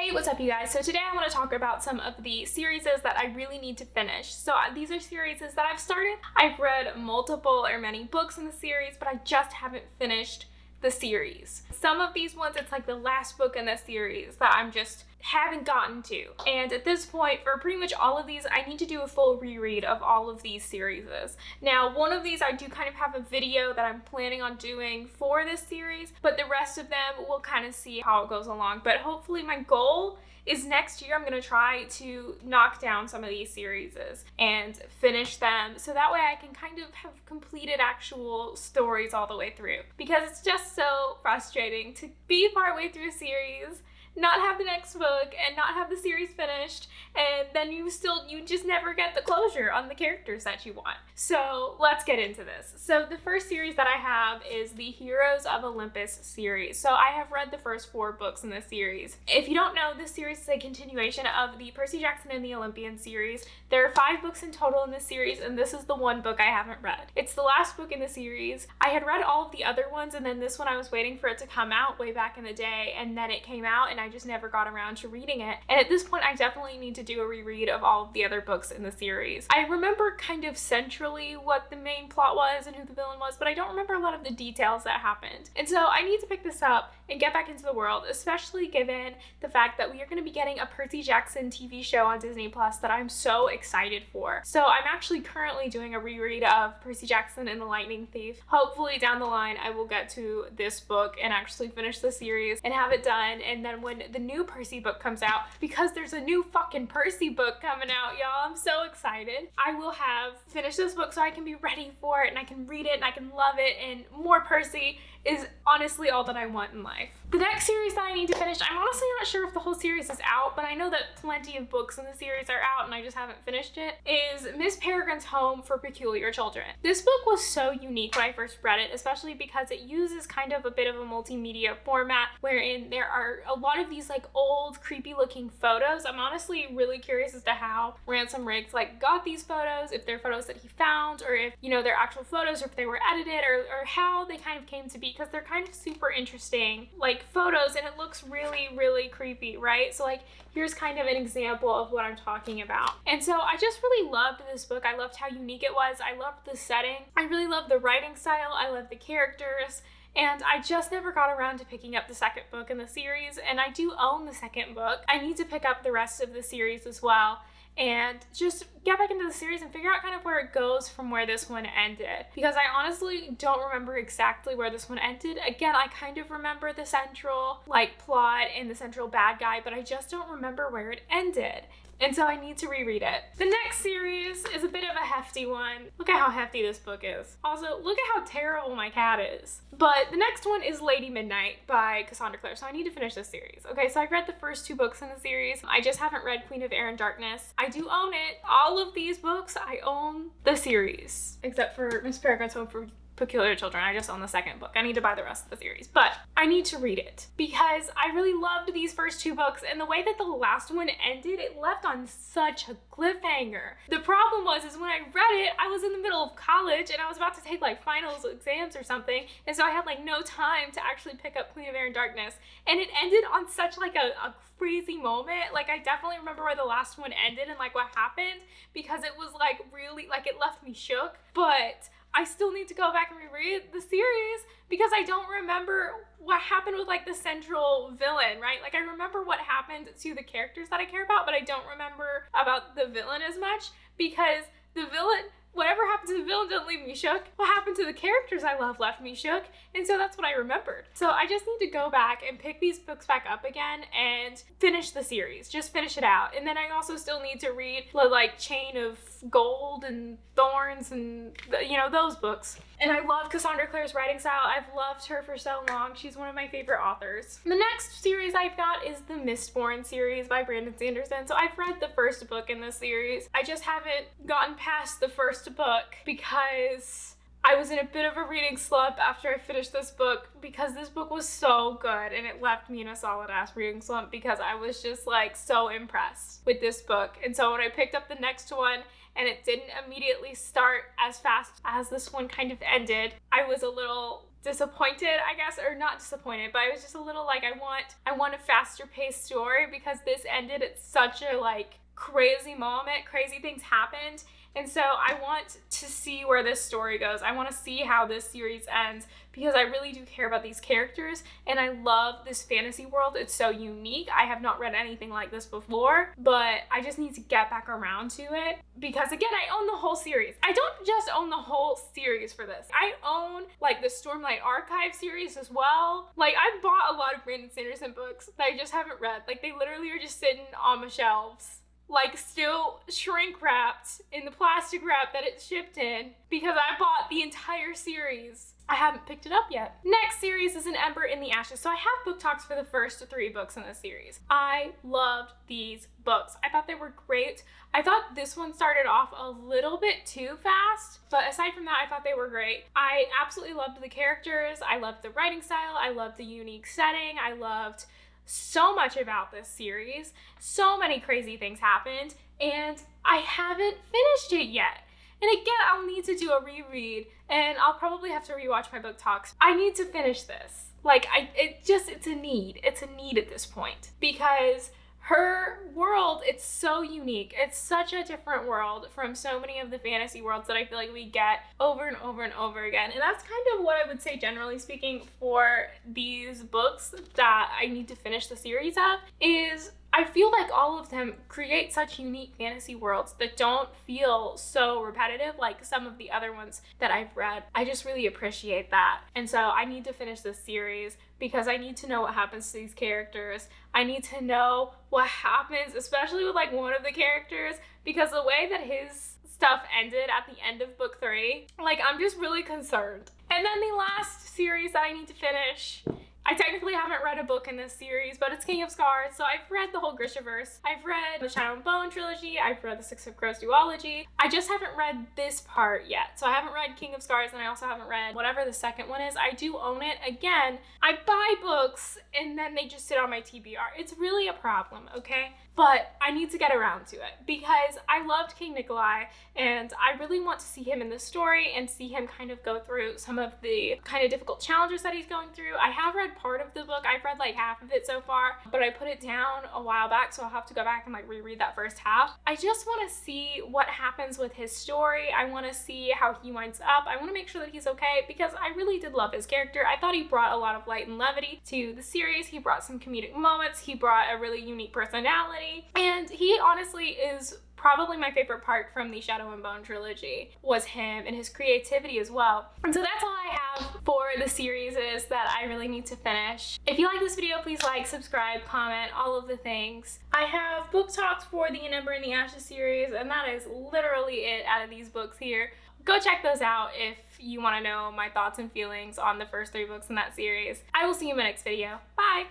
Hey, what's up you guys? So today I want to talk about some of the series that I really need to finish. So these are series that I've started. I've read multiple or many books in the series, but I just haven't finished the series. Some of these ones, it's like the last book in the series that I'm just haven't gotten to. And at this point, for pretty much all of these, I need to do a full reread of all of these series. Now, one of these I do kind of have a video that I'm planning on doing for this series, but the rest of them we'll kind of see how it goes along. But hopefully my goal is next year I'm going to try to knock down some of these series and finish them so that way I can kind of have completed actual stories all the way through. Because it's just so frustrating to be partway through a series, not have the next book, and not have the series finished, and then you just never get the closure on the characters that you want. So let's get into this. So the first series that I have is the Heroes of Olympus series. So I have read the first 4 books in this series. If you don't know, this series is a continuation of the Percy Jackson and the Olympian series. There are 5 books in total in this series, and this is the one book I haven't read. It's the last book in the series. I had read all of the other ones, and then this one I was waiting for it to come out way back in the day, and then it came out, and I just never got around to reading it. And at this point, I definitely need to do a reread of all of the other books in the series. I remember kind of centrally what the main plot was and who the villain was, but I don't remember a lot of the details that happened. And so I need to pick this up and get back into the world, especially given the fact that we are going to be getting a Percy Jackson TV show on Disney Plus that I'm so excited for. So I'm actually currently doing a reread of Percy Jackson and the Lightning Thief. Hopefully down the line I will get to this book and actually finish the series and have it done, and then when the new Percy book comes out, because there's a new fucking Percy book coming out, y'all, I'm so excited. I will have finished this book so I can be ready for it and I can read it and I can love it, and more Percy is honestly all that I want in life. The next series that I need to finish, I'm honestly not sure if the whole series is out, but I know that plenty of books in the series are out and I just haven't finished it, is Miss Peregrine's Home for Peculiar Children. This book was so unique when I first read it, especially because it uses kind of a bit of a multimedia format wherein there are a lot of these like old creepy looking photos. I'm honestly really curious as to how Ransom got these photos, if they're photos that he found, or if, you know, they're actual photos, or if they were edited, or how they kind of came to be, because they're kind of super interesting like photos, and it looks really, really creepy, right? So like here's kind of an example of what I'm talking about. And so I just really loved this book. I loved how unique it was. I loved the setting. I really loved the writing style. I loved the characters. And I just never got around to picking up the second book in the series, and I do own the second book. I need to pick up the rest of the series as well and just get back into the series and figure out kind of where it goes from where this one ended, because I honestly don't remember exactly where this one ended. Again, I kind of remember the central plot and the central bad guy, but I just don't remember where it ended. And so I need to reread it. The next series is a bit of a hefty one. Look at how hefty this book is. Also, look at how terrible my cat is. But the next one is Lady Midnight by Cassandra Clare. So I need to finish this series. Okay, so I've read the first 2 books in the series. I just haven't read Queen of Air and Darkness. I do own it. All of these books, I own the series. Except for Miss Peregrine's Home for Peculiar Children. I just own the second book. I need to buy the rest of the series, but I need to read it because I really loved these first 2 books, and the way that the last one ended, it left on such a cliffhanger. The problem was when I read it, I was in the middle of college and I was about to take finals exams or something, and so I had no time to actually pick up Queen of Air and Darkness, and it ended on such a crazy moment. I definitely remember where the last one ended and what happened, because it was really it left me shook, but I still need to go back and reread the series because I don't remember what happened with the central villain, right? I remember what happened to the characters that I care about, but I don't remember about the villain as much, because the villain, whatever happened to the villain didn't leave me shook. What happened to the characters I love left me shook, and so that's what I remembered. So I just need to go back and pick these books back up again and finish the series. Just finish it out. And then I also still need to read the Chain of Gold and Thorns and those books. And I love Cassandra Clare's writing style. I've loved her for so long. She's one of my favorite authors. The next series I've got is the Mistborn series by Sanderson. So I've read the first book in this series. I just haven't gotten past the first book because I was in a bit of a reading slump after I finished this book, because this book was so good and it left me in a solid ass reading slump because I was just so impressed with this book. And so when I picked up the next one and it didn't immediately start as fast as this one kind of ended, I was a little disappointed, I guess, or not disappointed, but I was just a little like, I want a faster paced story, because this ended at such a like crazy moment. Crazy things happened. And so I want to see where this story goes. I want to see how this series ends, because I really do care about these characters, and I love this fantasy world. It's so unique. I have not read anything like this before, but I just need to get back around to it, because again, I own the whole series. I don't just own the whole series for this. I own like the Stormlight Archive series as well. Like, I've bought a lot of Brandon Sanderson books that I just haven't read. Like, they literally are just sitting on my shelves, like still shrink wrapped in the plastic wrap that it's shipped in, because I bought the entire series. I haven't picked it up yet. Next series is an Ember in the Ashes. So I have book talks for the first 3 books in this series. I loved these books. I thought they were great. I thought this one started off a little bit too fast, but aside from that, I thought they were great. I absolutely loved the characters. I loved the writing style. I loved the unique setting. I loved so much about this series. So many crazy things happened, and I haven't finished it yet. And again, I'll need to do a reread, and I'll probably have to rewatch my book talks. I need to finish this. Like, it's a need. It's a need at this point, because her world, it's so unique. It's such a different world from so many of the fantasy worlds that I feel like we get over and over and over again. And that's kind of what I would say, generally speaking, for these books that I need to finish the series of, is I feel like all of them create such unique fantasy worlds that don't feel so repetitive like some of the other ones that I've read. I just really appreciate that. And so I need to finish this series, because I need to know what happens to these characters. I need to know what happens, especially with like one of the characters, because the way that his stuff ended at the end of book 3, like, I'm just really concerned. And then the last series that I need to finish, I technically haven't read a book in this series, but it's King of Scars. So I've read the whole Grishaverse. I've read the Shadow and Bone trilogy. I've read the Six of Crows duology. I just haven't read this part yet. So I haven't read King of Scars, and I also haven't read whatever the second one is. I do own it. Again, I buy books and then they just sit on my TBR. It's really a problem, okay? But I need to get around to it, because I loved King Nikolai, and I really want to see him in this story and see him kind of go through some of the kind of difficult challenges that he's going through. I have read part of the book. I've read like half of it so far, but I put it down a while back, so I'll have to go back and like reread that first half. I just want to see what happens with his story. I want to see how he winds up. I want to make sure that he's okay, because I really did love his character. I thought he brought a lot of light and levity to the series. He brought some comedic moments. He brought a really unique personality. And he honestly is probably my favorite part from the Shadow and Bone trilogy, was him and his creativity as well. And so that's all I have for the series is that I really need to finish. If you like this video, please like, subscribe, comment, all of the things. I have book talks for the Ember in the Ashes series, and that is literally it out of these books here. Go check those out if you want to know my thoughts and feelings on the first 3 books in that series. I will see you in my next video. Bye!